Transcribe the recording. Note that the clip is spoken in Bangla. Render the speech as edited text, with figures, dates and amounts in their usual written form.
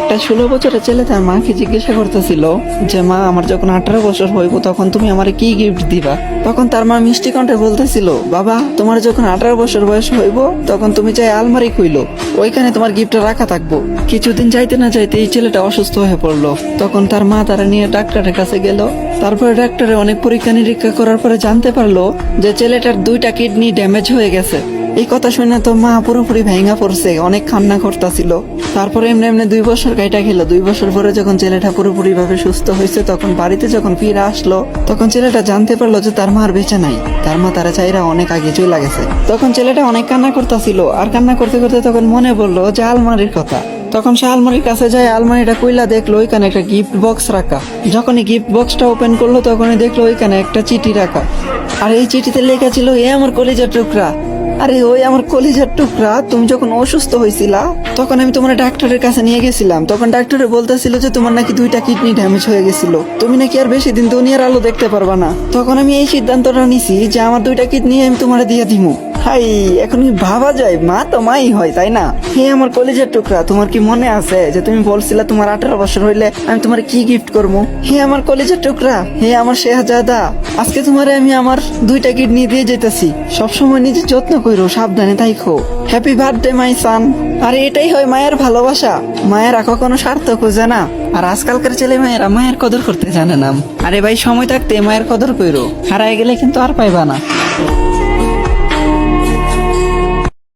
একটা 16 বছরের ছেলে তার মাকে জিজ্ঞাসা করতেছিল যে মা, আমার যখন 18 বছর হইব তখন তুমি আমারে কি গিফট দিবা। তখন তার মা মিষ্টি কণ্ঠে বলতেছিল, বাবা, তোমার যখন 18 বছর বয়স হইব তখন তুমি চাই আলমারি খুইলো, ওইখানে তোমার গিফট রাখা থাকবো। কিছুদিন যাইতে না যাইতে এই ছেলেটা অসুস্থ হয়ে পড়লো। তখন তার মা তারা নিয়ে ডাক্তারের কাছে গেল। তারপরে ডাক্তারে অনেক পরীক্ষা নিরীক্ষা করার পরে জানতে পারলো যে ছেলেটার 2টা কিডনি ড্যামেজ হয়ে গেছে। এই কথা শুনে তো মা পুরোপুরি ভেঙা পড়ছে, অনেক কান্না করতেছিল। তারপরে এমনি এমনি 2 বছর কাইটা গেল। 2 বছর পরে যখন ছেলেটা পুরোপুরি ভাবে সুস্থ হয়েছে তখন বাড়িতে যখন ফিরে আসলো তখন ছেলেটা জানতে পারলো যে তার মা আর বেঁচে নাই। তার মা তারা চাইরা অনেক আগে চলে গেছে। তখন ছেলেটা অনেক কান্না করতেছিল, আর কান্না করতে করতে তখন মনে পড়লো যে আলমারির কথা। তখন সে আলমারির কাছে যায়, আলমারিটা কইলা দেখলো ওইখানে একটা গিফট বক্স রাখা। যখনই গিফট বক্সটা ওপেন করলো তখনই দেখলো ওইখানে একটা চিঠি রাখা। আর এই চিঠিতে লেখা ছিল, এ আমার কলিজার টুকরা। আরে ওই আমার কলিজার টুকরা, তুমি যখন অসুস্থ হয়েছিলা তখন আমি তোমার ডাক্তারের কাছে নিয়ে গেছিলাম। তখন ডাক্তারে বলতেছিল যে তোমার নাকি 2টা কিডনি ড্যামেজ হয়ে গেছিল, তুমি নাকি আর বেশি দিন দুনিয়ার আলো দেখতে পারবা না। তখন আমি এই সিদ্ধান্তটা নিছি যে আমার 2টা কিডনি আমি তোমার দিয়ে দিমু। হাই, এখন ভাবা যায় মা তো মাই হয়, তাই না? হে আমার কলিজার টুকরা, তোমার কি মনে আছে যে তুমি বলছিলা তোমার 18 বছর হইলে আমি তোমার কি গিফট করবো? হে আমার কলিজার টুকরা, হে আমার শেহজাদা, আজকে তোমারে আমি আমার 2টা কিডনি দিয়ে যেতেছি। সবসময় নিজে যত্ন করো, সাবধানে থাইকো। হ্যাপি বার্থডে মাই সান। আর এটাই হয় মায়ের ভালোবাসা। মায়েরা কখনো স্বার্থ খোঁজে না। আর আজকালকার ছেলে মেয়েরা মায়ের কদর করতে জানে না। আরে ভাই, সময় থাকতে মায়ের কদর করো, হারায় গেলে কিন্তু আর পাইবা না।